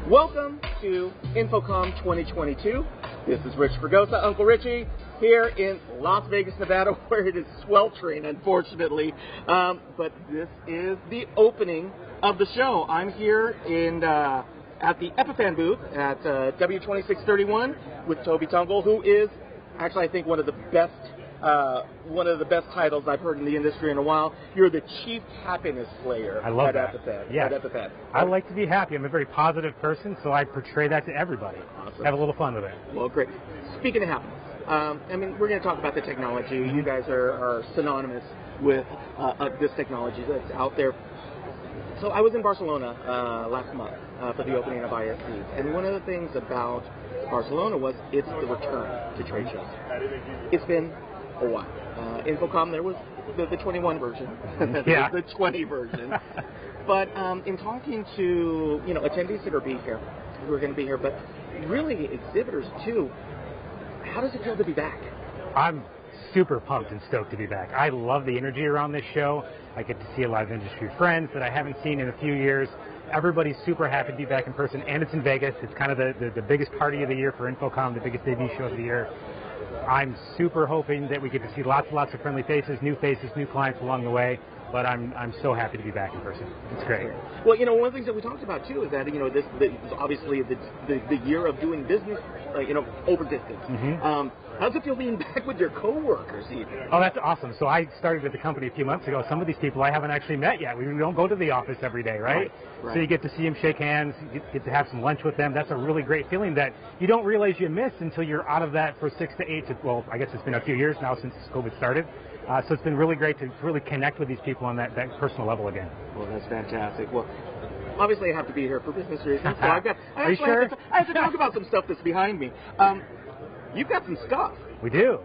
Welcome to InfoComm 2022. This is Rich Fregosa, Uncle Richie, here in Las Vegas, Nevada, where it is sweltering, unfortunately. But this is the opening of the show. I'm here at the Epiphan booth at W2631 with Toby Tungle, who is actually, I think, one of the best titles I've heard in the industry in a while. You're the Chief Happiness Slayer. I love at that. Epiphan. Yeah. At Epiphan. I like to be happy. I'm a very positive person, so I portray that to everybody. Awesome. Have a little fun with it. Well, great. Speaking of happiness, we're going to talk about the technology. You guys are synonymous with this technology that's out there. So I was in Barcelona last month for the opening of ISC, and one of the things about Barcelona was it's the return to trade shows. It's been a while. InfoComm, there was the 21 version, yeah. the 20 version. But in talking to attendees that who are going to be here, but really exhibitors too, how does it feel to be back? I'm super pumped and stoked to be back. I love the energy around this show. I get to see a lot of industry friends that I haven't seen in a few years. Everybody's super happy to be back in person, and it's in Vegas. It's kind of the biggest party of the year for InfoComm, the biggest AV show of the year. I'm super hoping that we get to see lots of friendly faces, new clients along the way. But I'm so happy to be back in person. It's great. Well, one of the things that we talked about too is that this is obviously the year of doing business, over distance. Mm-hmm. How does it feel being back with your coworkers even? Oh, that's awesome. So I started with the company a few months ago. Some of these people I haven't actually met yet. We don't go to the office every day, right? Right. So you get to see them, shake hands, you get to have some lunch with them. That's a really great feeling that you don't realize you miss until you're out of that for 6 to 8 to, well, I guess it's been a few years now since COVID started. So it's been really great to really connect with these people on that personal level again. Well, that's fantastic. Well, obviously I have to be here for business reasons. So Are you sure? I have to talk about some stuff that's behind me. You've got some stuff. We do.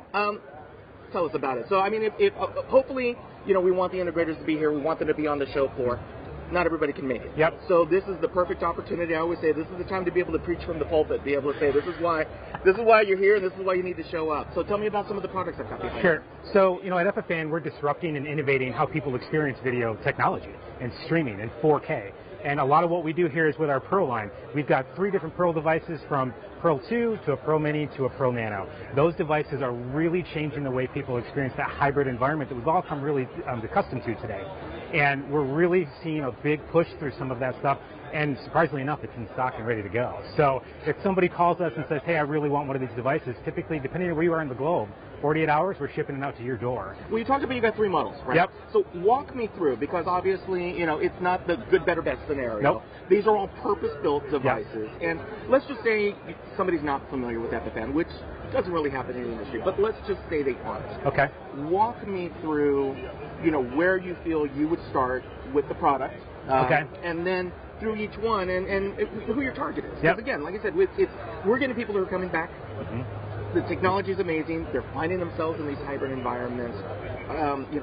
Tell us about it. So, if hopefully, we want the integrators to be here. We want them to be on the show floor. Not everybody can make it. Yep. So this is the perfect opportunity. I always say this is the time to be able to preach from the pulpit, be able to say this is why you're here and this is why you need to show up. So tell me about some of the products I've got behind. Sure. So, at Epiphan, we're disrupting and innovating how people experience video technology and streaming in 4K. And a lot of what we do here is with our Pro line. We've got 3 different Pro devices, from Pro 2 to a Pro Mini to a Pro Nano. Those devices are really changing the way people experience that hybrid environment that we've all come really accustomed to today. And we're really seeing a big push through some of that stuff. And surprisingly enough, it's in stock and ready to go. So if somebody calls us and says, hey, I really want one of these devices, typically, depending on where you are in the globe, 48 hours, we're shipping it out to your door. Well, you talked about you got 3 models, right? Yep. So walk me through, because obviously, it's not the good, better, best scenario. Nope. These are all purpose-built devices. Yep. And let's just say somebody's not familiar with Epiphan, which doesn't really happen in the industry, but let's just say they aren't. Okay. Walk me through, where you feel you would start with the product. Okay. And then through each one, and who your target is. Because Yep. again, like I said, we're getting people who are coming back. Mm-hmm. The technology is amazing. They're finding themselves in these hybrid environments.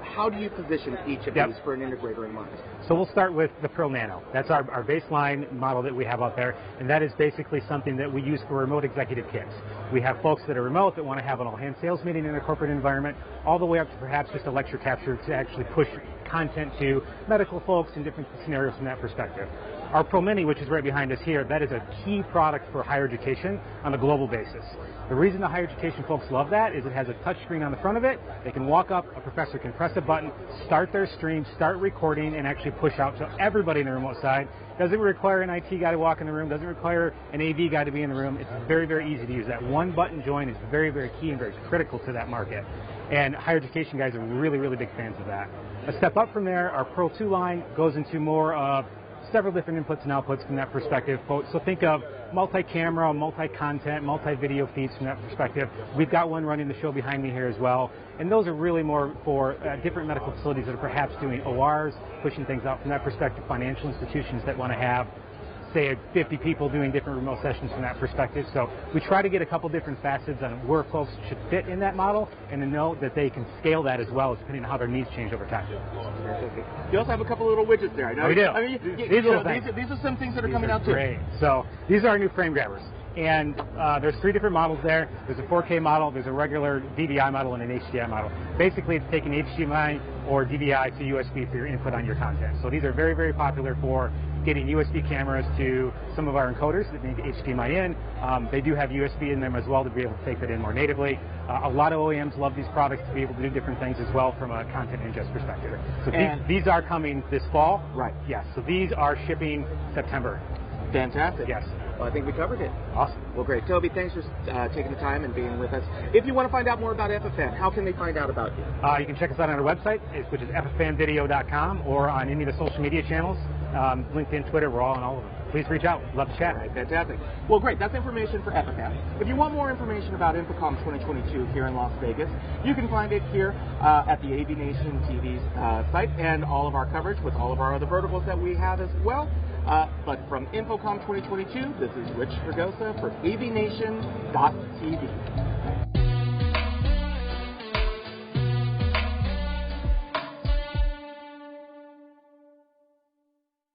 How do you position each of Yep. these for an integrator in mind? So we'll start with the Pro Nano. That's our baseline model that we have out there, and that is basically something that we use for remote executive kits. We have folks that are remote that want to have an all-hands sales meeting in a corporate environment, all the way up to perhaps just a lecture capture to actually push content to medical folks in different scenarios from that perspective. Our Pro Mini, which is right behind us here, that is a key product for higher education on a global basis. The reason the higher education folks love that is it has a touch screen on the front of it. They can walk up, a professor can press a button, start their stream, start recording, and actually push out to everybody in the remote side. Doesn't require an IT guy to walk in the room, doesn't require an AV guy to be in the room. It's very, very easy to use. That one button join is very, very key and very critical to that market. And higher education guys are really, really big fans of that. A step up from there, our Pro 2 line goes into more of several different inputs and outputs from that perspective. So think of multi-camera, multi-content, multi-video feeds from that perspective. We've got one running the show behind me here as well. And those are really more for different medical facilities that are perhaps doing ORs, pushing things out from that perspective, financial institutions that want to have, say, 50 people doing different remote sessions from that perspective. So we try to get a couple different facets on where folks should fit in that model and to know that they can scale that as well, depending on how their needs change over time. You also have a couple of little widgets there. I know. We do. These are some things that are coming out too. Great. So these are our new frame grabbers. And there's 3 different models there. There's a 4K model, there's a regular DVI model, and an HDMI model. Basically, it's taking HDMI or DVI to USB for your input on your content. So these are very, very popular for getting USB cameras to some of our encoders that need HDMI in. They do have USB in them as well to be able to take that in more natively. A lot of OEMs love these products to be able to do different things as well from a content ingest perspective. So these are coming this fall. Right. Yes. So these are shipping September. Fantastic. Yes. Well, I think we covered it. Awesome. Well, great. Toby, thanks for taking the time and being with us. If you want to find out more about Epiphan, how can they find out about you? You can check us out on our website, which is epiphanvideo.com, or on any of the social media channels, LinkedIn, Twitter, we're all on all of them. Please reach out. Love to chat. All right, fantastic. Well, great. That's information for Epiphan. If you want more information about InfoComm 2022 here in Las Vegas, you can find it here at the AVNation TV's site and all of our coverage with all of our other verticals that we have as well. But from InfoComm 2022, this is Rich Fregosa for AVNation.tv.